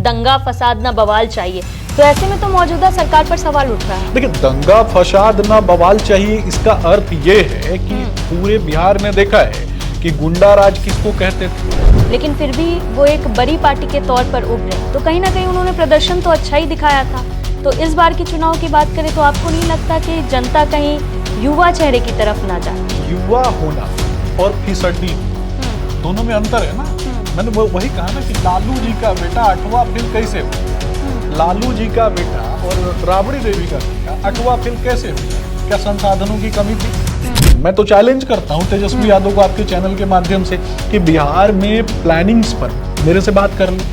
दंगा फसाद ना बवाल चाहिए। तो ऐसे में तो मौजूदा सरकार पर सवाल उठ रहा है। देखिए, दंगा फसाद ना बवाल चाहिए, इसका अर्थ ये है कि पूरे बिहार ने देखा है कि गुंडा राज किसको कहते थे। लेकिन फिर भी वो एक बड़ी पार्टी के तौर पर उभरे, तो कहीं ना कहीं उन्होंने प्रदर्शन तो अच्छा ही दिखाया था। तो इस बार के चुनाव की बात करें तो आपको नहीं लगता कि जनता कहीं युवा चेहरे की तरफ ना जाए? युवा होना और फिसड्डी दोनों में अंतर है ना। मैंने वही कहा ना कि लालू जी का बेटा 8वां फेल कैसे हुआ, लालू जी का बेटा और राबड़ी देवी का बेटा 8वां फेल कैसे हुआ? क्या संसाधनों की कमी थी? मैं तो चैलेंज करता हूं तेजस्वी यादव को आपके चैनल के माध्यम से कि बिहार में प्लानिंग्स पर मेरे से बात कर ले,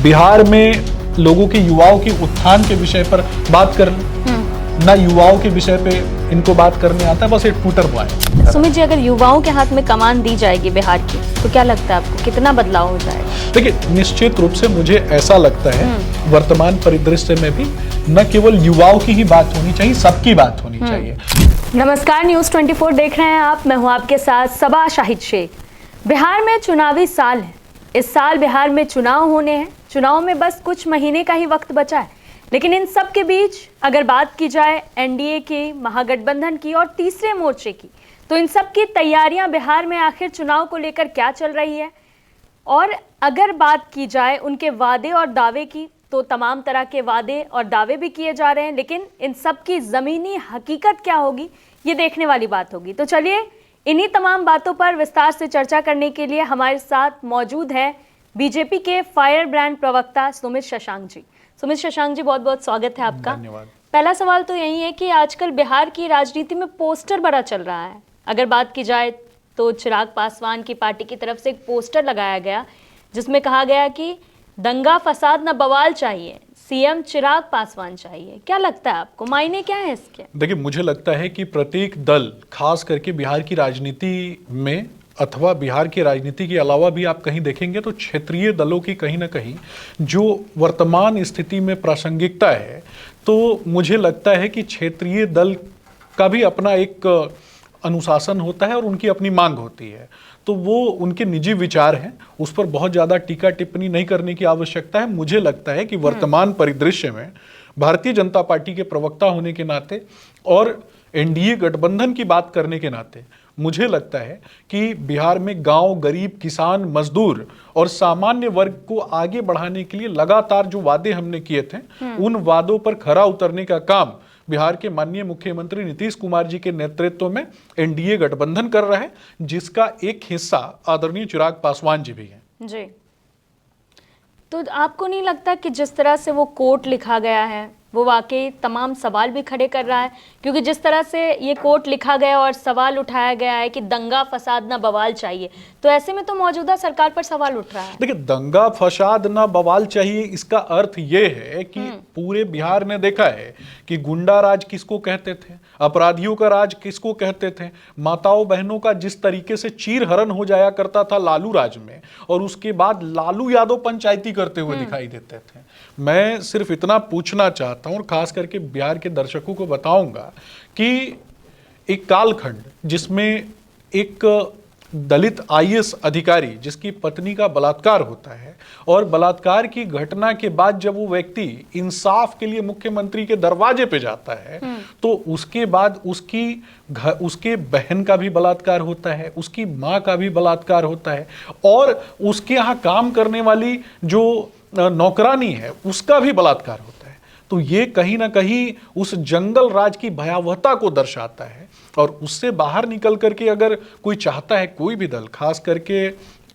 बिहार में लोगों के युवाओं के उत्थान के विषय पर बात कर ले। ना युवाओं के विषय पे इनको बात करने आता है, बस एक ट्विटर बॉय। सुमित जी, अगर युवाओं के हाथ में कमान दी जाएगी बिहार की, तो क्या लगता है आपको कितना बदलाव हो जाएगा? देखिए, निश्चित रूप से मुझे ऐसा लगता है वर्तमान परिदृश्य में भी न केवल युवाओं की ही बात होनी चाहिए, सबकी बात होनी चाहिए। नमस्कार, न्यूज़ 24 देख रहे हैं आप। मैं हूं आपके साथ सबा शाहिद शेख। बिहार में चुनावी साल है। इस साल बिहार में चुनाव होने हैं। चुनाव में बस कुछ महीने का ही वक्त बचा है, लेकिन इन सब के बीच अगर बात की जाए एनडीए की, महागठबंधन की और तीसरे मोर्चे की, तो इन सब की तैयारियां बिहार में आखिर चुनाव को लेकर क्या चल रही है? और अगर बात की जाए उनके वादे और दावे की, तो तमाम तरह के वादे और दावे भी किए जा रहे हैं, लेकिन इन सब की ज़मीनी हकीकत क्या होगी, ये देखने वाली बात होगी। तो चलिए, इन्हीं तमाम बातों पर विस्तार से चर्चा करने के लिए हमारे साथ मौजूद है बीजेपी के फायर ब्रांड प्रवक्ता सुमित शशांक जी। सुमित शशांक जी, बहुत बहुत स्वागत है आपका। धन्यवाद। पहला सवाल तो यही है कि आजकल बिहार की राजनीति में पोस्टर बड़ा चल रहा है। अगर बात की जाए तो चिराग पासवान की पार्टी की तरफ से एक पोस्टर लगाया गया जिसमें कहा गया कि दंगा फसाद न बवाल चाहिए, सीएम चिराग पासवान चाहिए। क्या लगता है आपको, मायने क्या है इसके? देखिए, मुझे लगता है कि प्रत्येक दल, खास करके बिहार की राजनीति में अथवा बिहार की राजनीति के अलावा भी आप कहीं देखेंगे तो क्षेत्रीय दलों की कहीं ना कहीं जो वर्तमान स्थिति में प्रासंगिकता है, तो मुझे लगता है कि क्षेत्रीय दल का भी अपना एक अनुशासन होता है और उनकी अपनी मांग होती है। तो वो उनके निजी विचार हैं, उस पर बहुत ज़्यादा टीका टिप्पणी नहीं करने की आवश्यकता है। मुझे लगता है कि वर्तमान परिदृश्य में भारतीय जनता पार्टी के प्रवक्ता होने के नाते और एनडीए गठबंधन की बात करने के नाते मुझे लगता है कि बिहार में गांव, गरीब, किसान, मजदूर और सामान्य वर्ग को आगे बढ़ाने के लिए लगातार जो वादे हमने किए थे, उन वादों पर खरा उतरने का काम बिहार के माननीय मुख्यमंत्री नीतीश कुमार जी के नेतृत्व में एनडीए गठबंधन कर रहा है, जिसका एक हिस्सा आदरणीय चिराग पासवान जी भी हैं। जी, तो आपको नहीं लगता कि जिस तरह से वो कोट लिखा गया है वो वाकई तमाम सवाल भी खड़े कर रहा है? क्योंकि जिस तरह से ये कोट लिखा गया और सवाल उठाया गया है कि दंगा फसाद ना बवाल चाहिए, तो ऐसे में तो मौजूदा सरकार पर सवाल उठ रहा है। देखिए, दंगा फसाद ना बवाल चाहिए, इसका अर्थ ये है कि पूरे बिहार ने देखा है कि गुंडा राज किसको कहते थे, अपराधियों का राज किसको कहते थे, माताओं बहनों का जिस तरीके से चीरहरण हो जाया करता था लालू राज में, और उसके बाद लालू यादव पंचायती करते हुए दिखाई देते थे। मैं सिर्फ इतना पूछना चाहता हूं और खास करके बिहार के दर्शकों को बताऊंगा कि एक कालखंड जिसमें एक दलित आईएएस अधिकारी जिसकी पत्नी का बलात्कार होता है और बलात्कार की घटना के बाद जब वो व्यक्ति इंसाफ के लिए मुख्यमंत्री के दरवाजे पे जाता है, तो उसके बाद उसके बहन का भी बलात्कार होता है, उसकी माँ का भी बलात्कार होता है, और उसके यहाँ काम करने वाली जो नौकरानी है उसका भी बलात्कार होता है। तो ये कहीं ना कहीं उस जंगल राज की भयावहता को दर्शाता है, और उससे बाहर निकल करके अगर कोई चाहता है, कोई भी दल, खास करके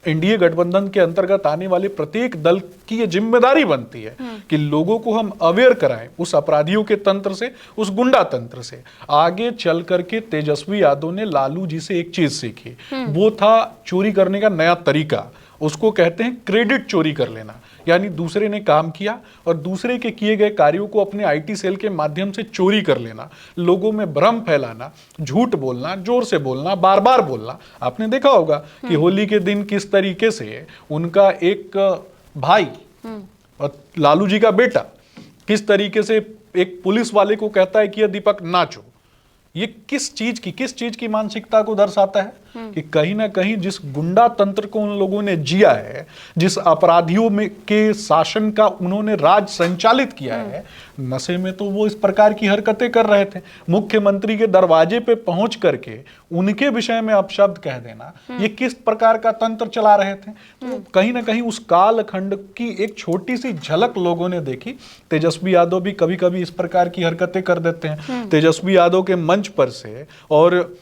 एनडीए गठबंधन के अंतर्गत आने वाले प्रत्येक दल की ये जिम्मेदारी बनती है कि लोगों को हम अवेयर कराएं उस अपराधियों के तंत्र से, उस गुंडा तंत्र से। आगे चल करके तेजस्वी यादव ने लालू जी से एक चीज सीखी, वो था चोरी करने का नया तरीका। उसको कहते हैं क्रेडिट चोरी कर लेना, यानी दूसरे ने काम किया और दूसरे के किए गए कार्यों को अपने आईटी सेल के माध्यम से चोरी कर लेना, लोगों में भ्रम फैलाना, झूठ बोलना, जोर से बोलना, बार बार बोलना। आपने देखा होगा कि होली के दिन किस तरीके से उनका एक भाई और लालू जी का बेटा किस तरीके से एक पुलिस वाले को कहता है कि ये दीपक नाचो। ये किस चीज की मानसिकता को दर्शाता है? कि कहीं ना कहीं जिस गुंडा तंत्र को उन लोगों ने जिया है, जिस अपराधियों में के शासन का उन्होंने राज संचालित किया है, नशे में तो वो इस प्रकार की हरकतें कर रहे थे। मुख्यमंत्री के दरवाजे पे पहुंच करके उनके विषय में अपशब्द कह देना, ये किस प्रकार का तंत्र चला रहे थे। तो कहीं ना कहीं उस कालखंड की एक छोटी सी झलक लोगों ने देखी। तेजस्वी यादव भी कभी कभी इस प्रकार की हरकतें कर देते हैं। तेजस्वी यादव के मंच पर से और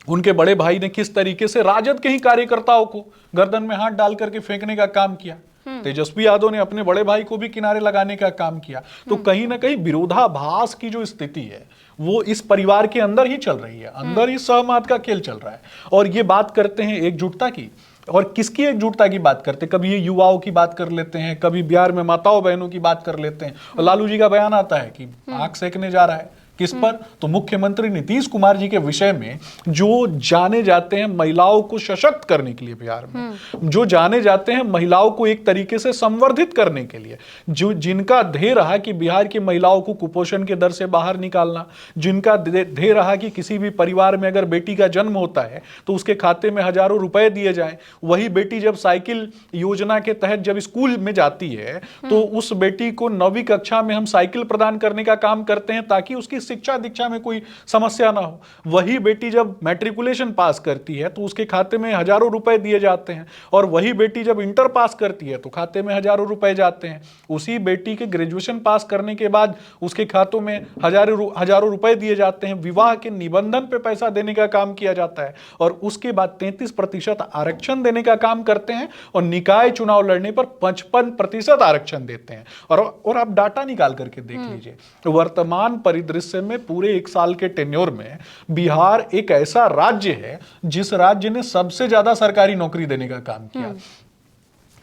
उनके बड़े भाई ने किस तरीके से राजद के ही कार्यकर्ताओं को गर्दन में हाथ डाल करके फेंकने का काम किया। तेजस्वी यादव ने अपने बड़े भाई को भी किनारे लगाने का काम किया। तो कहीं ना कहीं विरोधाभास की जो स्थिति है वो इस परिवार के अंदर ही चल रही है, अंदर ही सहमत का खेल चल रहा है। और ये बात करते हैं एकजुटता की, और किसकी एकजुटता की बात करते हैं, कभी ये युवाओं की बात कर लेते हैं, कभी बिहार में माताओं बहनों की बात कर लेते हैं। और लालू जी का बयान आता है कि आंख सेकने जा रहा है किस पर, तो मुख्यमंत्री नीतीश कुमार जी के विषय में, जो जाने जाते हैं महिलाओं को सशक्त करने के लिए बिहार में, जो जाने जाते हैं महिलाओं को एक तरीके से संवर्धित करने के लिए, जो जिनका ध्येय रहा कि बिहार की महिलाओं को कुपोषण के दर से बाहर निकालना, जिनका ध्येय रहा कि किसी भी परिवार में अगर बेटी का जन्म होता है तो उसके खाते में हजारों रुपए दिए जाएं, वही बेटी जब साइकिल योजना के तहत जब स्कूल में जाती है तो उस बेटी को 9वीं कक्षा में हम साइकिल प्रदान करने का काम करते हैं ताकि उसकी शिक्षा दीक्षा में कोई समस्या ना हो। वही बेटी जब मैट्रिकुलेशन पास करती है तो उसके खाते में हजारों रुपए दिए जाते हैं, और वही बेटी जब इंटर पास करती है तो खाते में हजारों रुपए जाते हैं। उसी बेटी के ग्रेजुएशन पास करने के बाद उसके खातों में हजारों रुपए दिए जाते हैं। विवाह के निबंधन पे पैसा देने का काम किया जाता है, और उसके बाद 33% आरक्षण देने का काम करते हैं, और निकाय चुनाव लड़ने पर 55% आरक्षण देते हैं। और आप डाटा निकाल करके देख लीजिए, वर्तमान परिदृश्य में पूरे 1 साल के टेन्योर में बिहार एक ऐसा राज्य है जिस राज्य ने सबसे ज्यादा सरकारी नौकरी देने का काम किया।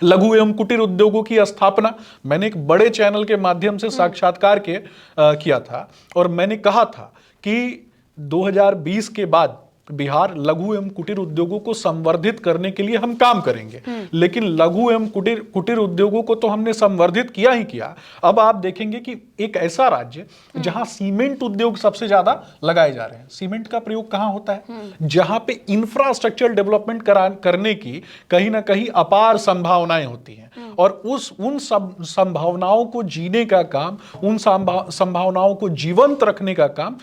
लघु एवं कुटीर उद्योगों की स्थापना मैंने एक बड़े चैनल के माध्यम से साक्षात्कार किया था, और मैंने कहा था कि 2020 के बाद बिहार लघु एवं कुटीर उद्योगों को संवर्धित करने के लिए हम काम करेंगे। लेकिन लघु एवं कुटीर उद्योगों को तो हमने संवर्धित किया ही किया। अब आप देखेंगे कि एक ऐसा राज्य जहां सीमेंट उद्योग सबसे ज्यादा लगाए जा रहे हैं। सीमेंट का प्रयोग कहां होता है? जहां पे इंफ्रास्ट्रक्चर डेवलपमेंट करने की कहीं ना कहीं अपार संभावनाएं होती हैं, और उन सब संभावनाओं को जीने का काम, उन संभावनाओं को जीवंत रखने का काम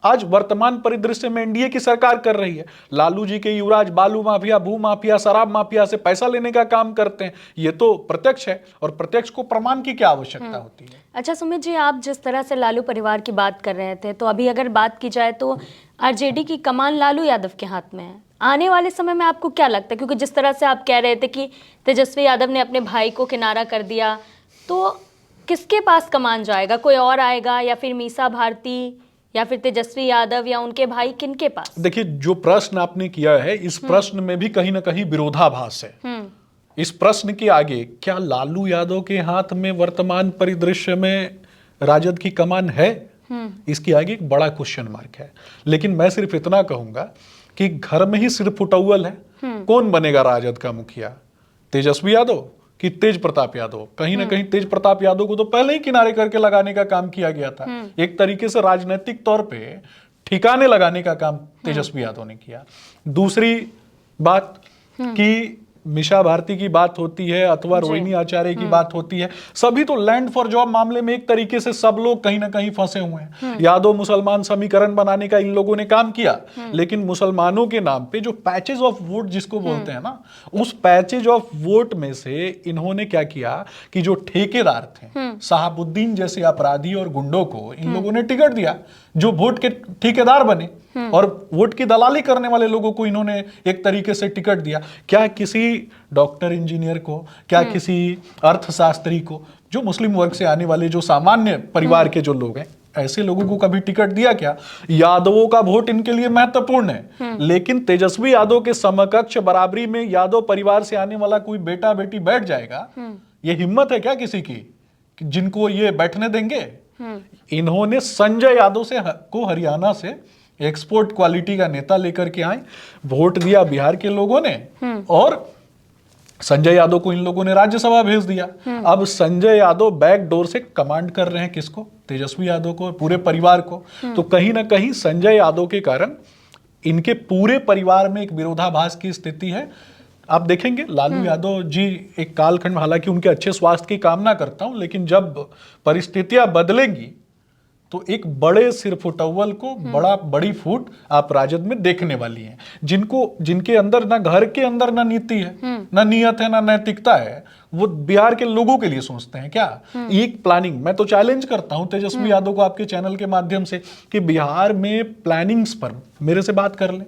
आज वर्तमान परिदृश्य में एनडीए की सरकार कर रही है। लालू जी के युवराज बालू माफिया, भू माफिया, शराब माफिया से पैसा लेने का काम करते हैं। ये तो प्रत्यक्ष है, और प्रत्यक्ष को प्रमाण की क्या आवश्यकता होती है। अच्छा सुमित जी, आप जिस तरह से लालू परिवार की बात कर रहे थे, तो अभी अगर बात की जाए तो आरजेडी की कमान लालू यादव के हाथ में है। आने वाले समय में आपको क्या लगता है, क्योंकि जिस तरह से आप कह रहे थे कि तेजस्वी यादव ने अपने भाई को किनारा कर दिया, तो किसके पास कमान जाएगा? कोई और आएगा, या फिर मीसा भारती, या फिर तेजस्वी यादव, या उनके भाई, किनके पास? देखिए, जो प्रश्न आपने किया है, इस प्रश्न में भी कहीं ना कहीं विरोधाभास है। इस प्रश्न के आगे क्या लालू यादव के हाथ में वर्तमान परिदृश्य में राजद की कमान है? इसके आगे एक बड़ा क्वेश्चन मार्क है। लेकिन मैं सिर्फ इतना कहूंगा कि घर में ही सिर्फ फुटौल है। कौन बनेगा राजद का मुखिया? तेजस्वी यादव कि तेज प्रताप यादव? कहीं ना कहीं तेज प्रताप यादव को तो पहले ही किनारे करके लगाने का काम किया गया था। एक तरीके से राजनीतिक तौर पे ठिकाने लगाने का काम तेजस्वी यादव ने किया। दूसरी बात कि मीसा भारती की बात होती है अथवा रोहिणी आचार्य की बात होती है, सभी तो लैंड फॉर जॉब मामले में एक तरीके से सब लोग कहीं ना कहीं फंसे हुए हैं। यादव मुसलमान समीकरण बनाने का इन लोगों ने काम किया, लेकिन मुसलमानों के नाम पे जो पैचेज ऑफ वोट जिसको बोलते हैं ना, उस पैचेज ऑफ वोट में से इन्होंने क्या किया कि जो ठेकेदार थे, शहाबुद्दीन जैसे अपराधी और गुंडों को इन लोगों ने टिकट दिया, जो वोट के ठेकेदार बने, और वोट की दलाली करने वाले लोगों को इन्होंने एक तरीके से टिकट दिया। क्या किसी डॉक्टर इंजीनियर को, क्या किसी अर्थशास्त्री को, जो मुस्लिम वर्ग से आने वाले जो सामान्य परिवार के जो लोग हैं, ऐसे लोगों को कभी टिकट दिया क्या? यादवों का वोट इनके लिए महत्वपूर्ण है, लेकिन तेजस्वी यादव के समकक्ष बराबरी में यादव परिवार से आने वाला कोई बेटा बेटी बैठ जाएगा? ये हिम्मत है क्या किसी की जिनको ये बैठने देंगे? इन्होंने संजय यादव को हरियाणा से एक्सपोर्ट क्वालिटी का नेता लेकर के आए, वोट दिया बिहार के लोगों ने, और संजय यादव को इन लोगों ने राज्यसभा भेज दिया। अब संजय यादव बैक डोर से कमांड कर रहे हैं किसको? तेजस्वी यादव को, पूरे परिवार को। तो कहीं ना कहीं संजय यादव के कारण इनके पूरे परिवार में एक विरोधाभास की स्थिति है। आप देखेंगे लालू यादव जी एक कालखंड में, हालांकि उनके अच्छे स्वास्थ्य की कामना करता हूं, लेकिन जब परिस्थितियां बदलेंगी तो एक बड़े सिरफुटव्वल को बड़ी फूट आप राजद में देखने वाली हैं, जिनके अंदर ना घर के अंदर ना नीति है, ना नियत है, ना नैतिकता है। वो बिहार के लोगों के लिए सोचते हैं क्या? एक प्लानिंग, मैं तो चैलेंज करता हूं तेजस्वी यादव को आपके चैनल के माध्यम से कि बिहार में प्लानिंग्स पर मेरे से बात कर ले,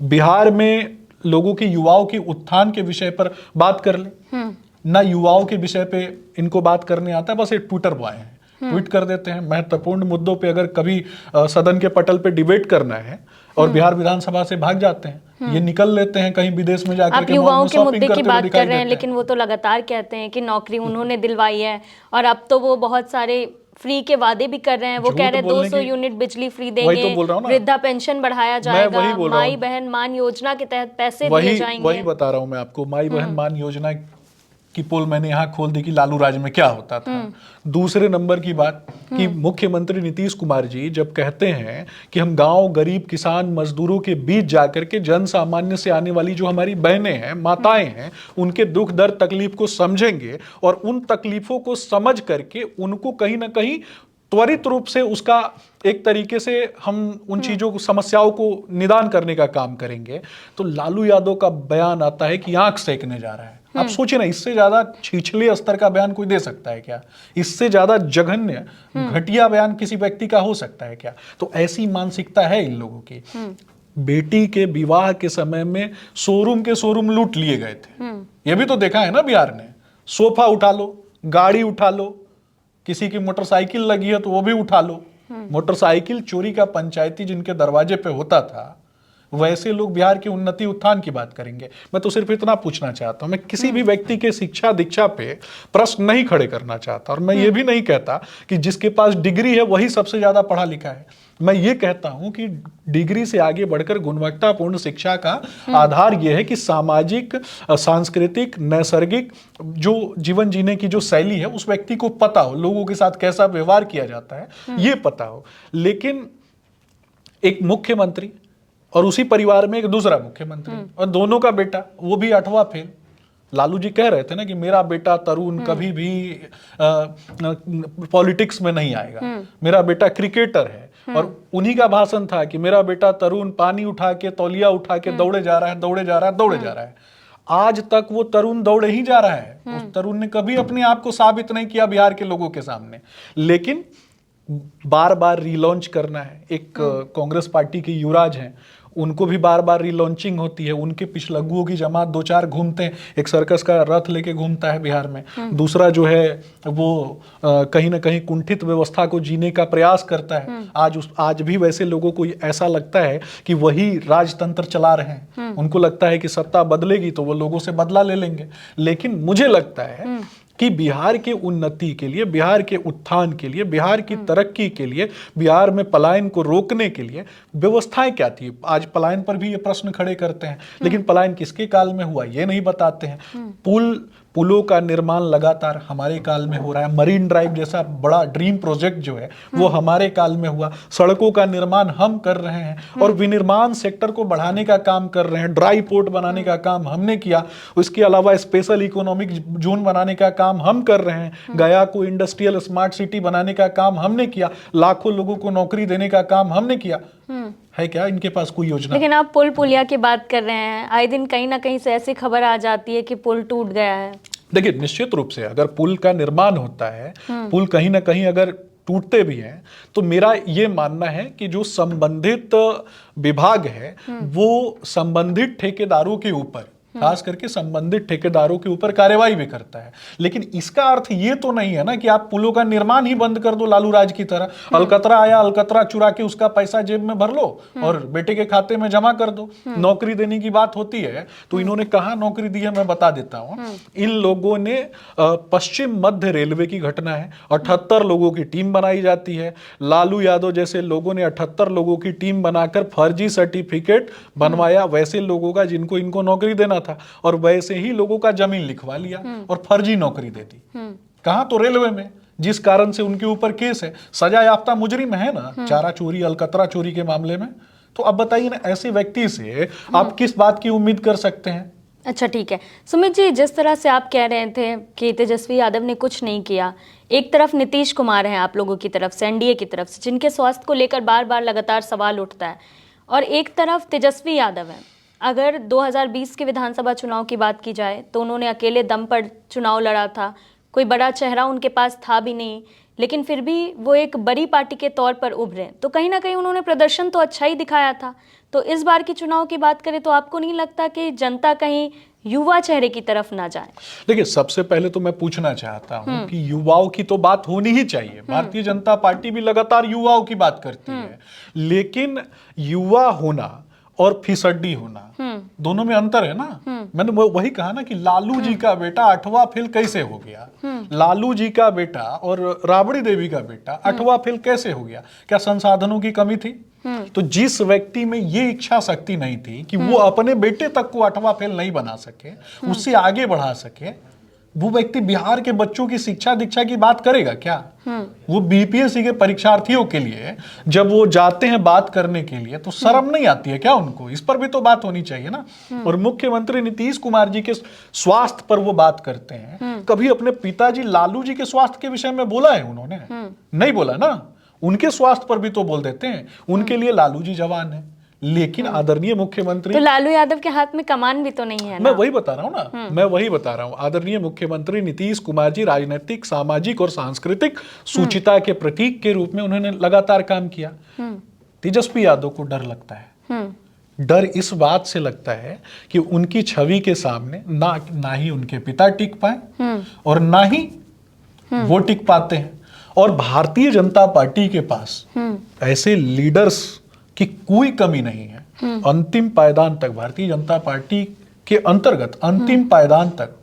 बिहार में लोगों के युवाओं के उत्थान के विषय पर बात कर ले। ना युवाओं के विषय पे इनको बात करने आता है, बस एक ट्विटर बॉय है, ट्वीट कर देते हैं। महत्वपूर्ण मुद्दों पे अगर कभी सदन के पटल पे डिबेट करना है और बिहार विधानसभा से भाग जाते हैं, ये निकल लेते हैं कहीं विदेश में जाकर आप युवाओं के मुद्दे की बात कर रहे हैं, लेकिन वो तो लगातार कहते हैं कि नौकरी उन्होंने दिलवाई है, और अब तो वो बहुत सारे फ्री के वादे भी कर रहे हैं। वो कह रहे हैं 200 यूनिट बिजली फ्री देंगे, वृद्धा पेंशन बढ़ाया जाएगा, माई बहन मान योजना के तहत पैसे दिए जाएंगे। वही बता रहा हूं मैं आपको, माई बहन मान योजना की पोल मैंने यहाँ खोल दी कि लालू राज में क्या होता था। दूसरे नंबर की बात कि मुख्यमंत्री नीतीश कुमार जी जब कहते हैं कि हम गांव, गरीब, किसान, मजदूरों के बीच जाकर के जन सामान्य से आने वाली जो हमारी बहनें हैं, माताएं हैं, उनके दुख दर्द तकलीफ को समझेंगे और उन तकलीफों को समझ करके उनको कहीं ना कहीं त्वरित रूप से उसका एक तरीके से हम उन चीजों को, समस्याओं को निदान करने का काम करेंगे, तो लालू यादव का बयान आता है कि आंख सेकने जा रहा है। आप सोचिए ना, इससे ज्यादा छिछले स्तर का बयान कोई दे सकता है क्या? इससे ज्यादा जघन्य घटिया बयान किसी व्यक्ति का हो सकता है क्या? तो ऐसी मानसिकता है इन लोगों की। बेटी के विवाह के समय में शोरूम के शोरूम लूट लिए गए थे, ये भी तो देखा है ना बिहार ने। सोफा उठा लो, गाड़ी उठा लो, किसी की मोटरसाइकिल लगी है तो वो भी उठा लो। मोटरसाइकिल चोरी का पंचायती जिनके दरवाजे पे होता था, वैसे लोग बिहार की उन्नति उत्थान की बात करेंगे। मैं तो सिर्फ इतना पूछना चाहता हूं, मैं किसी भी व्यक्ति के शिक्षा दीक्षा पे प्रश्न नहीं खड़े करना चाहता, और मैं ये भी नहीं कहता कि जिसके पास डिग्री है वही सबसे ज्यादा पढ़ा लिखा है। मैं ये कहता हूं कि डिग्री से आगे बढ़कर गुणवत्तापूर्ण शिक्षा का आधार यह है कि सामाजिक, सांस्कृतिक, नैसर्गिक जो जीवन जीने की जो शैली है उस व्यक्ति को पता हो, लोगों के साथ कैसा व्यवहार किया जाता है ये पता हो। लेकिन एक मुख्यमंत्री और उसी परिवार में एक दूसरा मुख्यमंत्री और दोनों का बेटा, वो भी 8वां फेल। लालू जी कह रहे थे ना कि मेरा बेटा तरुण कभी भी पॉलिटिक्स में नहीं आएगा, मेरा बेटा क्रिकेटर है। और उन्हीं का भाषण था कि मेरा बेटा तरुण पानी उठा के, तौलिया उठा के दौड़े जा रहा है, दौड़े जा रहा है, दौड़े जा रहा है। आज तक वो तरुण दौड़े ही जा रहा है। उस तरुण ने कभी अपने आप को साबित नहीं किया बिहार के लोगों के सामने, लेकिन बार बार रीलॉन्च करना है। एक कांग्रेस पार्टी के युवराज हैं, उनको भी बार बार रीलॉन्चिंग होती है। उनके पिछलग्गुओं की जमात 2-4 घूमते हैं, एक सर्कस का रथ लेके घूमता है बिहार में। दूसरा जो है वो कहीं ना कहीं कुंठित व्यवस्था को जीने का प्रयास करता है। आज भी वैसे लोगों को ऐसा लगता है कि वही राजतंत्र चला रहे हैं। उनको लगता है कि सत्ता बदलेगी तो वो लोगों से बदला ले लेंगे। लेकिन मुझे लगता है कि बिहार के उन्नति के लिए, बिहार के उत्थान के लिए, बिहार की तरक्की के लिए, बिहार में पलायन को रोकने के लिए व्यवस्थाएं क्या थी। आज पलायन पर भी ये प्रश्न खड़े करते हैं, लेकिन पलायन किसके काल में हुआ ये नहीं बताते हैं। पुलों का निर्माण लगातार हमारे काल में हो रहा है। मरीन ड्राइव जैसा बड़ा ड्रीम प्रोजेक्ट जो है वो हमारे काल में हुआ। सड़कों का निर्माण हम कर रहे हैं और विनिर्माण सेक्टर को बढ़ाने का काम कर रहे हैं। ड्राई पोर्ट बनाने का काम हमने किया। उसके अलावा स्पेशल इकोनॉमिक जोन बनाने का काम हम कर रहे हैं। गया को इंडस्ट्रियल स्मार्ट सिटी बनाने का काम हमने किया। लाखों लोगों को नौकरी देने का काम हमने किया। है क्या इनके पास कोई योजना? लेकिन आप पुल पुलिया की बात कर रहे हैं, आए दिन कहीं ना कहीं से ऐसी खबर आ जाती है कि पुल टूट गया है। देखिए, निश्चित रूप से अगर पुल का निर्माण होता है, पुल कहीं ना कहीं अगर टूटते भी हैं, तो मेरा ये मानना है कि जो संबंधित विभाग है वो संबंधित ठेकेदारों के ऊपर, खास करके संबंधित ठेकेदारों के ऊपर कार्यवाही भी करता है। लेकिन इसका अर्थ ये तो नहीं है ना कि आप पुलों का निर्माण ही बंद कर दो लालू राज की तरह। अलकतरा आया, अलकतरा चुरा के उसका पैसा जेब में भर लो और बेटे के खाते में जमा कर दो। नौकरी देने की बात होती है तो इन्होंने कहा नौकरी दी है, मैं बता देता हूं। इन लोगों ने पश्चिम मध्य रेलवे की घटना है, 78 लोगों की टीम बनाई जाती है। लालू यादव जैसे लोगों ने 78 लोगों की टीम बनाकर फर्जी सर्टिफिकेट बनवाया वैसे लोगों का जिनको इनको नौकरी देना था, और वैसे ही लोगों का जमीन लिखवा लिया और फर्जी नौकरी दे दी। कहां? तो रेलवे में, जिस कारण से उनके ऊपर केस है। सजा याफ्ता मुजरिम है ना, चारा चोरी, अलकतरा चोरी के मामले में तो अब बताइए ना, ऐसे व्यक्ति से आप किस बात की उम्मीद कर सकते हैं? अच्छा ठीक है सुमित जी, जिस तरह से आप कह रहे थे कि तेजस्वी यादव ने कुछ नहीं किया, एक तरफ नीतीश कुमार हैं आप लोगों की तरफ से, एनडीए की तरफ से, जिनके स्वास्थ्य को लेकर बार बार लगातार सवाल उठता है, और एक तरफ तेजस्वी यादव हैं। अगर 2020 के विधानसभा चुनाव की बात की जाए तो उन्होंने अकेले दम पर चुनाव लड़ा था, कोई बड़ा चेहरा उनके पास था भी नहीं, लेकिन फिर भी वो एक बड़ी पार्टी के तौर पर उभरे, तो कहीं ना कहीं उन्होंने प्रदर्शन तो अच्छा ही दिखाया था। तो इस बार की चुनाव की बात करें तो आपको नहीं लगता कि जनता कहीं युवा चेहरे की तरफ ना जाए? देखिए, सबसे पहले तो मैं पूछना चाहता हूं कि युवाओं की तो बात होनी ही चाहिए। भारतीय जनता पार्टी भी लगातार युवाओं की बात करती है, लेकिन युवा होना और फिसड्डी होना दोनों में अंतर है ना। मैंने वही कहा ना कि लालू जी का बेटा 8वां फेल कैसे हो गया, लालू जी का बेटा और राबड़ी देवी का बेटा 8वां फेल कैसे हो गया? क्या संसाधनों की कमी थी? तो जिस व्यक्ति में ये इच्छा शक्ति नहीं थी कि वो अपने बेटे तक को 8वां फेल नहीं बना सके, उससे आगे बढ़ा सके, वो व्यक्ति बिहार के बच्चों की शिक्षा दीक्षा की बात करेगा क्या? वो बीपीएससी के परीक्षार्थियों के लिए जब वो जाते हैं बात करने के लिए, तो शर्म नहीं आती है क्या उनको? इस पर भी तो बात होनी चाहिए ना। और मुख्यमंत्री नीतीश कुमार जी के स्वास्थ्य पर वो बात करते हैं, कभी अपने पिताजी लालू जी के स्वास्थ्य के विषय में बोला है उन्होंने? नहीं बोला ना। उनके स्वास्थ्य पर भी तो बोल देते हैं, उनके लिए लालू जी जवान है, लेकिन आदरणीय मुख्यमंत्री, तो लालू यादव के हाथ में कमान भी तो नहीं है ना? मैं वही बता रहा हूं ना, मैं वही बता रहा हूं। आदरणीय मुख्यमंत्री नीतीश कुमार जी राजनीतिक, सामाजिक और सांस्कृतिक सूचिता के प्रतीक के रूप में उन्होंने लगातार काम किया। तेजस्वी यादव को डर लगता है। डर इस बात से लगता है कि उनकी छवि के सामने ना ही उनके पिता टिक पाए और ना ही वो टिक पाते हैं। और भारतीय जनता पार्टी के पास ऐसे लीडर्स की कोई कमी नहीं है। अंतिम पायदान तक भारतीय जनता पार्टी के अंतर्गत अंतिम पायदान तक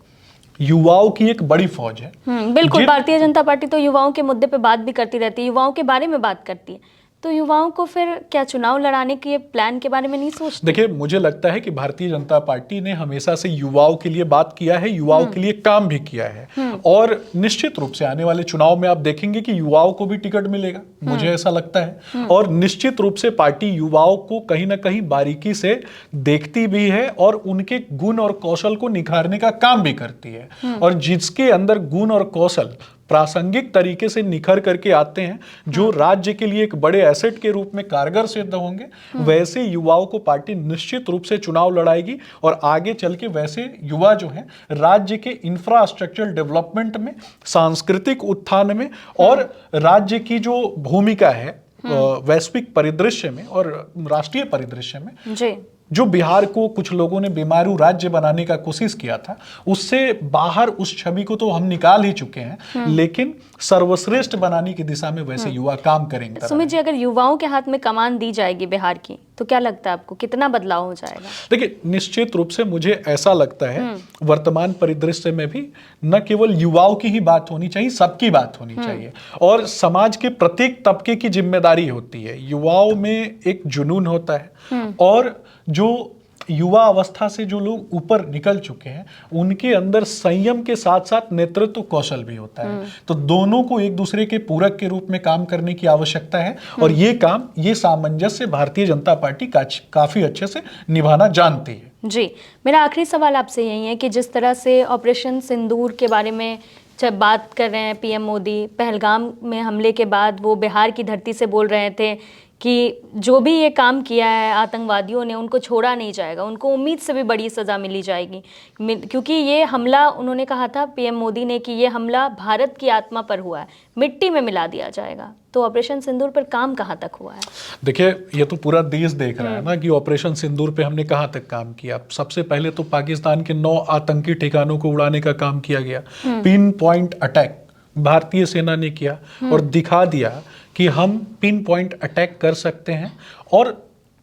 युवाओं की एक बड़ी फौज है। बिल्कुल, भारतीय जनता पार्टी तो युवाओं के मुद्दे पे बात भी करती रहती है, युवाओं के बारे में बात करती है। तो युवाओं को फिर क्या चुनाव लड़ाने के प्लान के बारे में नहीं सोचते? देखिए, मुझे लगता है कि भारतीय जनता पार्टी ने हमेशा से युवाओं के लिए बात किया है, युवाओं के लिए काम भी किया है, और निश्चित रूप से आने वाले चुनाव में आप देखेंगे कि युवाओं को भी टिकट मिलेगा, मुझे ऐसा लगता है। और निश्चित रूप से पार्टी युवाओं को कहीं ना कहीं बारीकी से देखती भी है और उनके गुण और कौशल को निखारने का काम भी करती है। और जिसके अंदर गुण और कौशल प्रासंगिक तरीके से निखर करके आते हैं, जो राज्य के लिए एक बड़े एसेट के रूप में कारगर सिद्ध होंगे, वैसे युवाओं को पार्टी निश्चित रूप से चुनाव लड़ाएगी। और आगे चल के वैसे युवा जो हैं राज्य के इंफ्रास्ट्रक्चर डेवलपमेंट में, सांस्कृतिक उत्थान में और राज्य की जो भूमिका है वैश्विक परिदृश्य में और राष्ट्रीय परिदृश्य में जी, जो बिहार को कुछ लोगों ने बीमारू राज्य बनाने का कोशिश किया था, उससे बाहर उस छवि को तो हम निकाल ही चुके हैं, लेकिन सर्वश्रेष्ठ बनाने की दिशा में वैसे युवा काम करेंगे। सुमित जी, अगर युवाओं के हाथ में कमान दी जाएगी बिहार की, तो क्या लगता है आपको कितना बदलाव हो जाएगा? देखिए, निश्चित रूप से मुझे ऐसा लगता है वर्तमान परिदृश्य में भी न केवल युवाओं की ही बात होनी चाहिए, सबकी बात होनी चाहिए। और समाज के प्रत्येक तबके की जिम्मेदारी होती है। युवाओं में एक जुनून होता है, और जो युवा अवस्था से जो लोग ऊपर निकल चुके हैं, उनके अंदर संयम के साथ साथ नेतृत्व कौशल भी होता है। तो दोनों को एक दूसरे के पूरक के रूप में काम करने की आवश्यकता है, और ये सामंजस्य भारतीय जनता पार्टी काफी अच्छे से निभाना जानती है। जी, मेरा आखिरी सवाल आपसे यही है कि जिस तरह से ऑपरेशन सिंदूर के बारे में जब बात कर रहे हैं पीएम मोदी, पहलगाम में हमले के बाद वो बिहार की धरती से बोल रहे थे कि जो भी ये काम किया है आतंकवादियों ने, उनको छोड़ा नहीं जाएगा, उनको उम्मीद से भी बड़ी सज़ा मिली जाएगी, क्योंकि ये हमला, उन्होंने कहा था पीएम मोदी ने कि ये हमला भारत की आत्मा पर हुआ है, मिट्टी में मिला दिया जाएगा। तो ऑपरेशन सिंदूर पर काम कहाँ तक हुआ है? देखिए, ये तो पूरा देश देख रहा है ना कि ऑपरेशन सिंदूर पे हमने कहाँ तक काम किया। सबसे पहले तो पाकिस्तान के 9 आतंकी ठिकानों को उड़ाने का काम किया गया। पिन पॉइंट अटैक भारतीय सेना ने किया और दिखा दिया कि हम पिन पॉइंट अटैक कर सकते हैं। और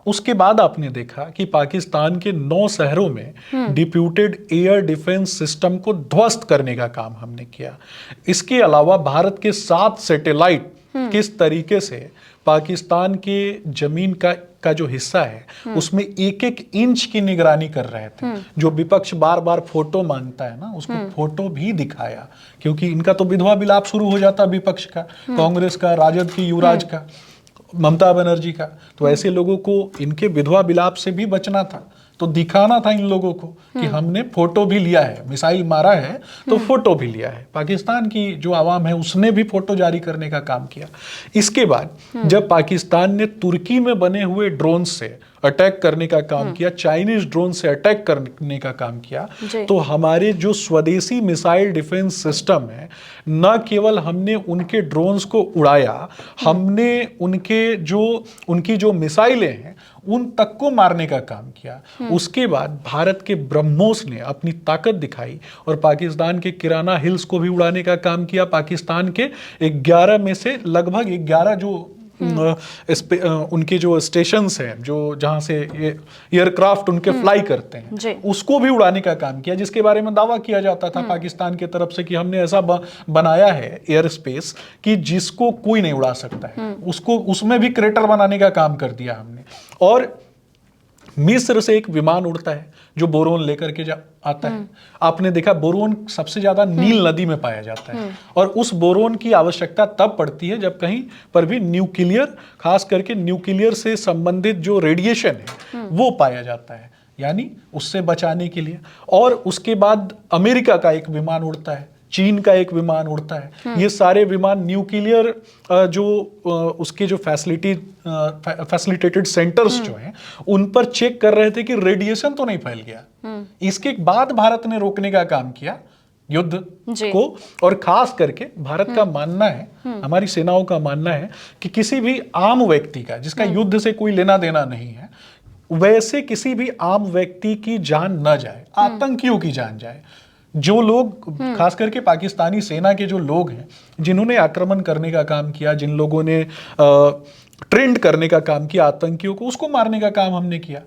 उसके बाद आपने देखा कि पाकिस्तान के 9 शहरों में डिप्यूटेड एयर डिफेंस सिस्टम को ध्वस्त करने का काम हमने किया। इसके अलावा भारत के 7 सैटेलाइट किस तरीके से पाकिस्तान के जमीन का जो हिस्सा है उसमें एक एक इंच की निगरानी कर रहे थे। जो विपक्ष बार बार फोटो मांगता है ना, उसको फोटो भी दिखाया, क्योंकि इनका तो विधवा विलाप शुरू हो जाता विपक्ष का, कांग्रेस का, राजद की, युवराज का। ममता बनर्जी का, तो ऐसे लोगों को इनके विधवा विलाप से भी बचना था, तो दिखाना था इन लोगों को कि हमने फोटो भी लिया है, मिसाइल मारा है तो फोटो भी लिया है। पाकिस्तान की जो आवाम है उसने भी फोटो जारी करने का काम किया। इसके बाद जब पाकिस्तान ने तुर्की में बने हुए ड्रोन से अटैक करने का काम किया, चाइनीज ड्रोन से अटैक करने का काम किया, तो हमारे जो स्वदेशी मिसाइल डिफेंस सिस्टम है, न केवल हमने उनके ड्रोन्स को उड़ाया, हमने उनकी जो मिसाइलें हैं उन तक को मारने का काम किया। उसके बाद भारत के ब्रह्मोस ने अपनी ताकत दिखाई और पाकिस्तान के किराना हिल्स को भी उड़ाने का काम किया। पाकिस्तान के 11 में से लगभग 11 जो उनके जो स्टेशंस हैं, जो जहां से एयरक्राफ्ट उनके फ्लाई करते हैं, उसको भी उड़ाने का काम किया, जिसके बारे में दावा किया जाता था पाकिस्तान की तरफ से कि हमने ऐसा बनाया है एयर स्पेस कि जिसको कोई नहीं उड़ा सकता है। उसको उसमें भी क्रेटर बनाने का काम कर दिया हमने। और मिस्र से एक विमान उड़ता है जो बोरोन लेकर के आता है। आपने देखा बोरोन सबसे ज्यादा नील नदी में पाया जाता है, और उस बोरोन की आवश्यकता तब पड़ती है जब कहीं पर भी न्यूक्लियर, खास करके न्यूक्लियर से संबंधित जो रेडिएशन है वो पाया जाता है, यानी उससे बचाने के लिए। और उसके बाद अमेरिका का एक विमान उड़ता है, चीन का एक विमान उड़ता है। ये सारे विमान न्यूक्लियर उसके जो फैसिलिटेटेड सेंटर्स जो हैं उन पर चेक कर रहे थे कि रेडिएशन तो नहीं फैल गया। इसके बाद भारत ने रोकने का काम किया युद्ध को। और खास करके भारत का मानना है, हमारी सेनाओं का मानना है कि किसी भी आम व्यक्ति का जिसका युद्ध से कोई लेना देना नहीं है, वैसे किसी भी आम व्यक्ति की जान न जाए, आतंकियों की जान जाए। जो लोग, खास करके पाकिस्तानी सेना के जो लोग हैं जिन्होंने आक्रमण करने का काम किया, जिन लोगों ने ट्रेंड करने का काम किया आतंकियों को, उसको मारने का काम हमने किया।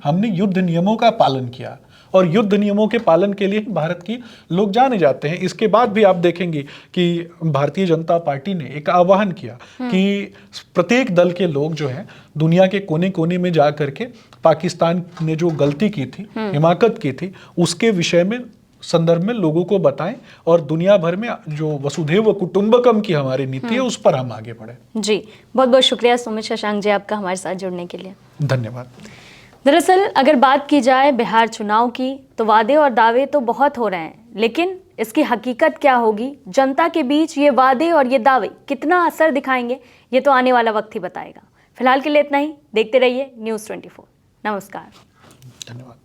हमने युद्ध नियमों का पालन किया, और युद्ध नियमों के पालन के लिए भारत की लोग जाने जाते हैं। इसके बाद भी आप देखेंगे कि भारतीय जनता पार्टी ने एक आह्वान किया कि प्रत्येक दल के लोग जो हैं दुनिया के कोने कोने में जा करके पाकिस्तान ने जो गलती की थी, हिमाकत की थी, उसके विषय में संदर्भ में लोगों को बताएं, और दुनिया भर में जो वसुधैव कुटुंबकम की हमारी नीति है उस पर हम आगे बढ़े। जी, बहुत बहुत शुक्रिया सुमित शशांक जी आपका हमारे साथ जुड़ने के लिए। धन्यवाद। दरअसल अगर बात की जाए बिहार चुनाव की, तो वादे और दावे तो बहुत हो रहे हैं, लेकिन इसकी हकीकत क्या होगी, जनता के बीच ये वादे और ये दावे कितना असर दिखाएंगे, ये तो आने वाला वक्त ही बताएगा। फिलहाल के लिए इतना ही। देखते रहिए News 24। नमस्कार। धन्यवाद।